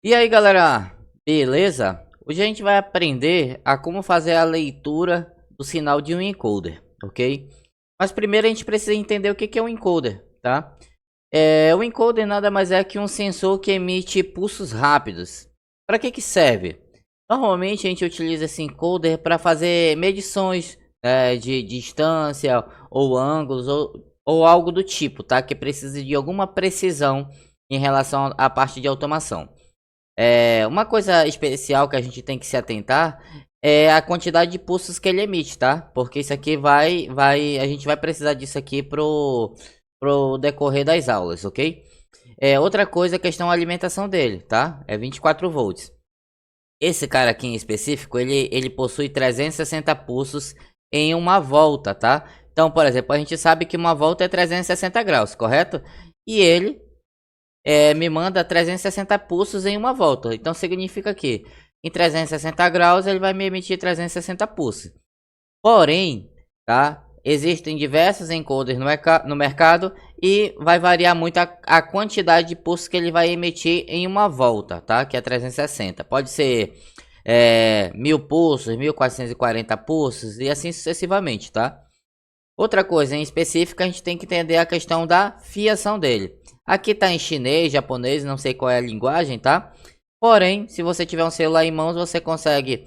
E aí galera, beleza? Hoje a gente vai aprender a como fazer a leitura do sinal de um encoder, ok? Mas primeiro a gente precisa entender o que é um encoder, tá? O encoder nada mais é que um sensor que emite pulsos rápidos. Para que serve? Normalmente a gente utiliza esse encoder para fazer medições de distância ou ângulos ou algo do tipo, tá? Que precisa de alguma precisão em relação à parte de automação. Uma coisa especial que a gente tem que se atentar é a quantidade de pulsos que ele emite, tá? Porque isso aqui a gente vai precisar disso aqui pro decorrer das aulas, ok? Outra coisa é a questão da alimentação dele, tá? É 24 volts. Esse cara aqui em específico, ele possui 360 pulsos em uma volta, tá? Então, por exemplo, a gente sabe que uma volta é 360 graus, correto? E ele me manda 360 pulsos em uma volta. Então significa que em 360 graus ele vai me emitir 360 pulsos. Porém, tá? Existem diversos encoders no mercado e vai variar muito a quantidade de pulsos que ele vai emitir em uma volta, tá? Que é 360. Pode ser 1000 pulsos, 1440 pulsos e assim sucessivamente, tá? Outra coisa em específico, a gente tem que entender a questão da fiação dele. Aqui tá em chinês, japonês, não sei qual é a linguagem, tá? Porém, se você tiver um celular em mãos, você consegue,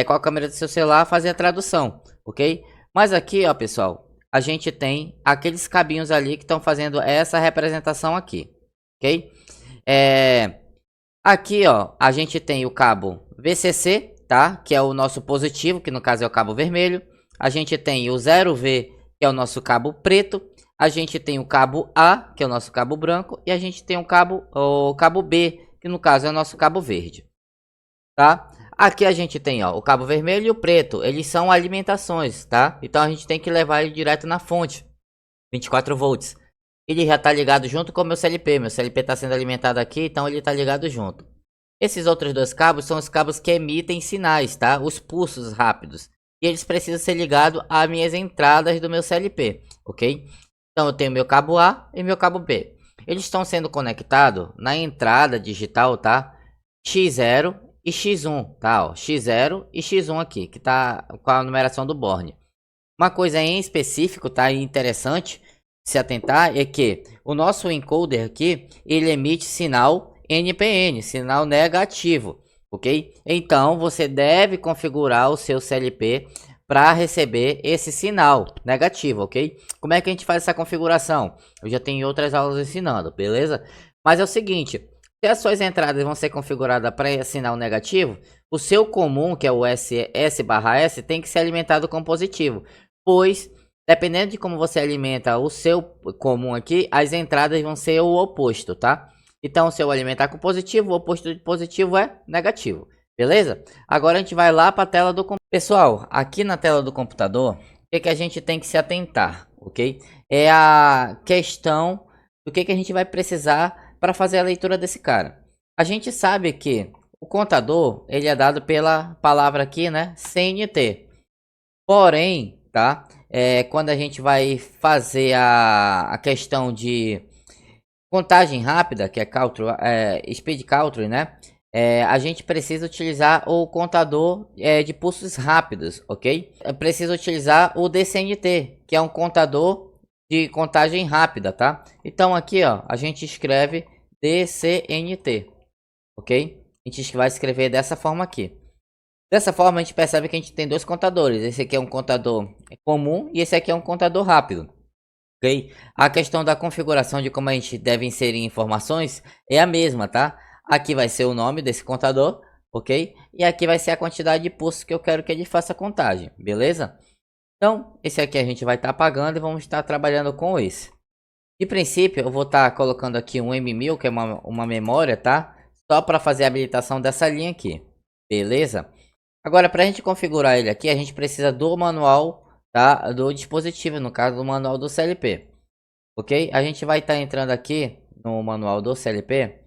com a câmera do seu celular, fazer a tradução, ok? Mas aqui, ó, pessoal, a gente tem aqueles cabinhos ali que estão fazendo essa representação aqui, ok? Aqui, ó, a gente tem o cabo VCC, tá? Que é o nosso positivo, que no caso é o cabo vermelho. A gente tem o 0V, que é o nosso cabo preto. A gente tem o cabo A, que é o nosso cabo branco. E a gente tem o cabo B, que no caso é o nosso cabo verde, tá? Aqui a gente tem, ó, o cabo vermelho e o preto. Eles são alimentações, tá? Então a gente tem que levar ele direto na fonte, 24 volts. Ele já tá ligado junto com o meu CLP. Meu CLP tá sendo alimentado aqui, então ele tá ligado junto. Esses outros dois cabos são os cabos que emitem sinais, tá? Os pulsos rápidos. E eles precisam ser ligados às minhas entradas do meu CLP, ok? Então eu tenho meu cabo A e meu cabo B. Eles estão sendo conectados na entrada digital, tá? X0 e X1, tá? Ó, X0 e X1 aqui, que tá com a numeração do Borne. Uma coisa em específico, tá? Interessante se atentar é que o nosso encoder aqui, ele emite sinal NPN, sinal negativo, ok? Então você deve configurar o seu CLP para receber esse sinal negativo, ok? Como é que a gente faz essa configuração? Eu já tenho outras aulas ensinando, beleza? Mas é o seguinte, se as suas entradas vão ser configuradas para sinal negativo, o seu comum, que é o S/S, tem que ser alimentado com positivo, pois dependendo de como você alimenta o seu comum aqui, as entradas vão ser o oposto, tá? Então, se eu alimentar com positivo, o oposto de positivo é negativo, beleza? Agora a gente vai lá para a tela do computador. Pessoal, aqui na tela do computador, o que a gente tem que se atentar, ok? É a questão do que a gente vai precisar para fazer a leitura desse cara. A gente sabe que o contador, ele é dado pela palavra aqui, né? CNT. Porém, tá? Quando a gente vai fazer a questão de contagem rápida, que é Speed Country, né? A gente precisa utilizar o contador de pulsos rápidos, ok? Precisa utilizar o DCNT, que é um contador de contagem rápida, tá? Então aqui, ó, a gente escreve DCNT, ok? A gente vai escrever dessa forma aqui. Dessa forma, a gente percebe que a gente tem dois contadores. Esse aqui é um contador comum e esse aqui é um contador rápido. Ok? A questão da configuração de como a gente deve inserir informações é a mesma, tá? Aqui vai ser o nome desse contador, ok? E aqui vai ser a quantidade de pulsos que eu quero que ele faça a contagem, beleza? Então, esse aqui a gente vai estar apagando e vamos estar trabalhando com esse. De princípio, eu vou estar colocando aqui um M1000, que é uma memória, tá? Só para fazer a habilitação dessa linha aqui, beleza? Agora, para a gente configurar ele aqui, a gente precisa do manual, tá? Do dispositivo, no caso do manual do CLP, ok? A gente vai estar entrando aqui no manual do CLP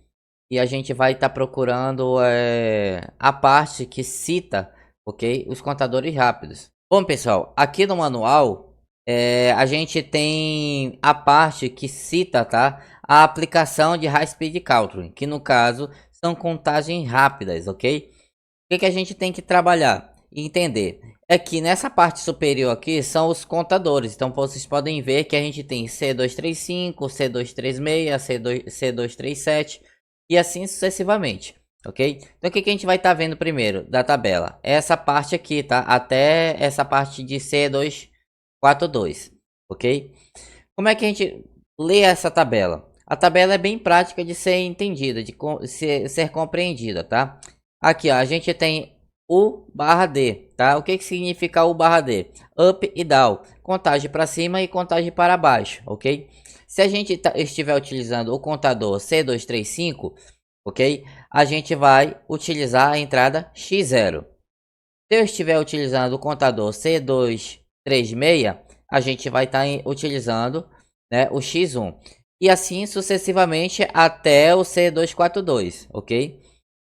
e a gente vai estar procurando a parte que cita, ok? Os contadores rápidos. Bom, pessoal, aqui no manual a gente tem a parte que cita, tá? A aplicação de High Speed Country, que no caso são contagens rápidas, ok? O que a gente tem que trabalhar e entender? É que nessa parte superior aqui são os contadores. Então vocês podem ver que a gente tem C235, C236, C237 e assim sucessivamente, ok? Então o que a gente vai estar vendo primeiro da tabela? Essa parte aqui, tá? Até essa parte de C242, ok? Como é que a gente lê essa tabela? A tabela é bem prática de ser entendida, de ser compreendida, tá? Aqui, ó, a gente tem U/D, tá? O que significa U/D? Up e down, contagem para cima e contagem para baixo, ok? Se a gente estiver utilizando o contador C235, ok? A gente vai utilizar a entrada X0. Se eu estiver utilizando o contador C236, a gente vai estar utilizando, né, o X1. E assim sucessivamente até o C242, ok?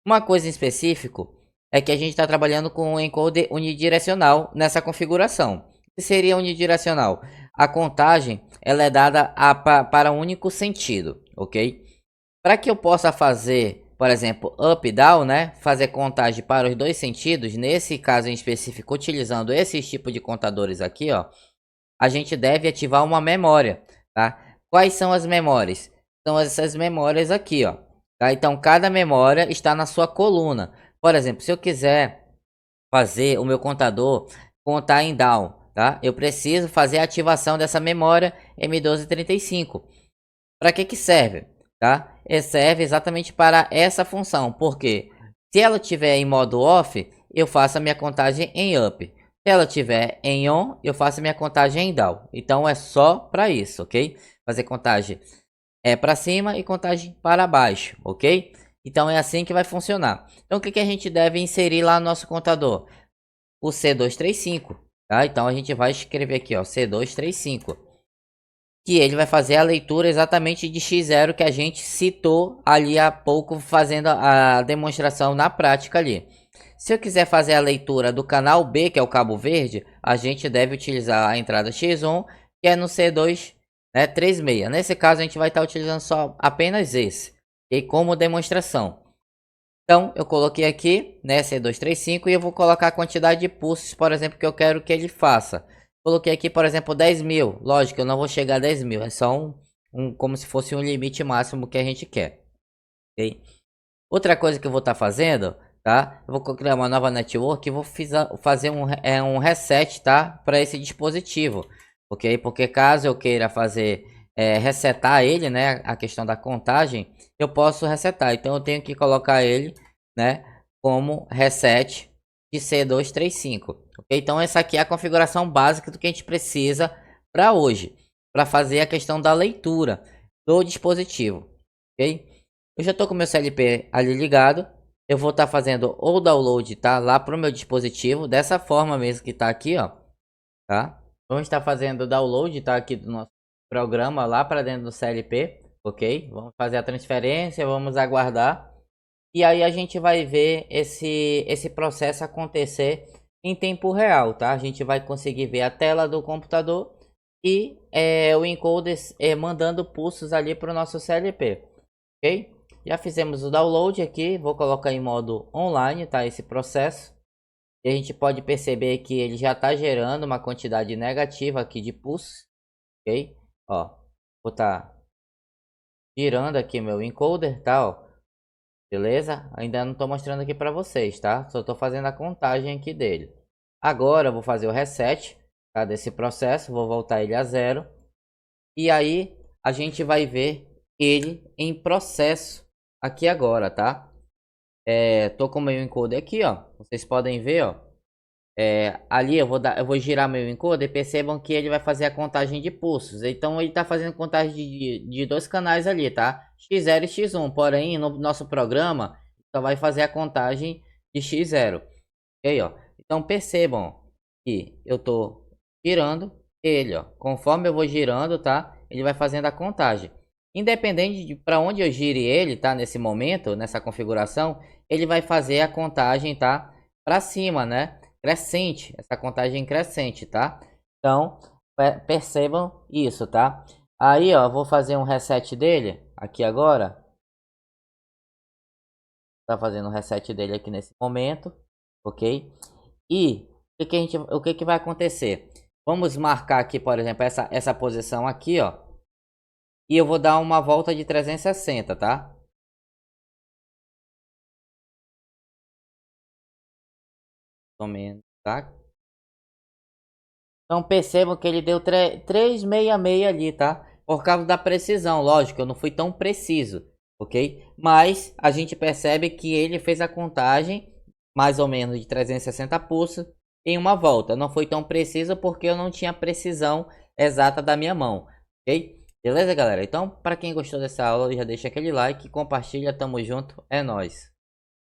Uma coisa em específico é que a gente está trabalhando com um encoder unidirecional nessa configuração. O que seria unidirecional? A contagem ela é dada para um único sentido, ok? Para que eu possa fazer, por exemplo, up e down, né? Fazer contagem para os dois sentidos, nesse caso em específico, utilizando esse tipo de contadores aqui, ó, a gente deve ativar uma memória, tá? Quais são as memórias? São essas memórias aqui, ó. Tá? Então, cada memória está na sua coluna. Por exemplo, se eu quiser fazer o meu contador contar em down, tá? Eu preciso fazer a ativação dessa memória M1235. Para que serve? Tá? Serve exatamente para essa função, porque se ela estiver em modo off, eu faço a minha contagem em up. Se ela estiver em on, eu faço a minha contagem em down. Então é só para isso, ok? Fazer contagem para cima e contagem para baixo, ok? Então é assim que vai funcionar. Então o que a gente deve inserir lá no nosso contador? O C235, tá? Então a gente vai escrever aqui, ó, C235. Que ele vai fazer a leitura exatamente de X0 que a gente citou ali há pouco, fazendo a demonstração na prática ali. Se eu quiser fazer a leitura do canal B, que é o cabo verde, a gente deve utilizar a entrada X1, que é no C2, né, 36. Nesse caso, a gente vai estar utilizando só apenas esse, e como demonstração. Então, eu coloquei aqui, né, C235, e eu vou colocar a quantidade de pulsos, por exemplo, que eu quero que ele faça. Coloquei aqui, por exemplo, 10.000. Lógico, eu não vou chegar a 10.000. É só como se fosse um limite máximo que a gente quer. Okay? Outra coisa que eu vou estar fazendo, tá? Eu vou criar uma nova network e vou fazer um reset, tá? Para esse dispositivo. Ok? Porque caso eu queira fazer resetar ele, né? A questão da contagem, eu posso resetar. Então eu tenho que colocar ele, né? Como reset de C235. Ok? Então essa aqui é a configuração básica do que a gente precisa para hoje, para fazer a questão da leitura do dispositivo. Ok? Eu já estou com meu CLP ali ligado. Eu vou estar fazendo o download, tá? Lá para o meu dispositivo, dessa forma mesmo que está aqui, ó, tá? Vamos estar fazendo o download, tá? Aqui do nosso programa lá para dentro do CLP, ok? Vamos fazer a transferência, vamos aguardar. E aí a gente vai ver esse processo acontecer em tempo real, tá? A gente vai conseguir ver a tela do computador e o encoder mandando pulsos ali para o nosso CLP, ok? Já fizemos o download aqui, vou colocar em modo online, tá? Esse processo. E a gente pode perceber que ele já está gerando uma quantidade negativa aqui de pulsos, ok? Ó, vou estar girando aqui meu encoder, tá? Ó, beleza? Ainda não estou mostrando aqui para vocês, tá? Só estou fazendo a contagem aqui dele. Agora eu vou fazer o reset, tá? Desse processo, vou voltar ele a 0. E aí a gente vai ver ele em processo aqui agora, tá? Tô com o meu encoder aqui, ó. Vocês podem ver, ó. Ali eu vou girar meu encoder e percebam que ele vai fazer a contagem de pulsos. Então ele está fazendo contagem de dois canais ali, tá? X0 e X1. Porém, no nosso programa só vai fazer a contagem de X0. Ok, ó. Então percebam que eu tô girando ele, ó. Conforme eu vou girando, tá? Ele vai fazendo a contagem. Independente de para onde eu gire ele, tá? Nesse momento, nessa configuração, ele vai fazer a contagem, tá? Para cima, né? Crescente, essa contagem crescente, tá? Então, percebam isso, tá? Aí, ó, vou fazer um reset dele aqui agora. tá fazendo o reset dele aqui nesse momento, ok? E o que que vai acontecer? Vamos marcar aqui, por exemplo, essa posição aqui, ó. E eu vou dar uma volta de 360, tá? Somente, tá? Então percebam que ele deu 366 ali, tá? Por causa da precisão, lógico, eu não fui tão preciso, ok? Mas a gente percebe que ele fez a contagem mais ou menos de 360 pulsos em uma volta. Não foi tão preciso porque eu não tinha precisão exata da minha mão, ok? Beleza, galera? Então, para quem gostou dessa aula, já deixa aquele like, compartilha, tamo junto, é nóis!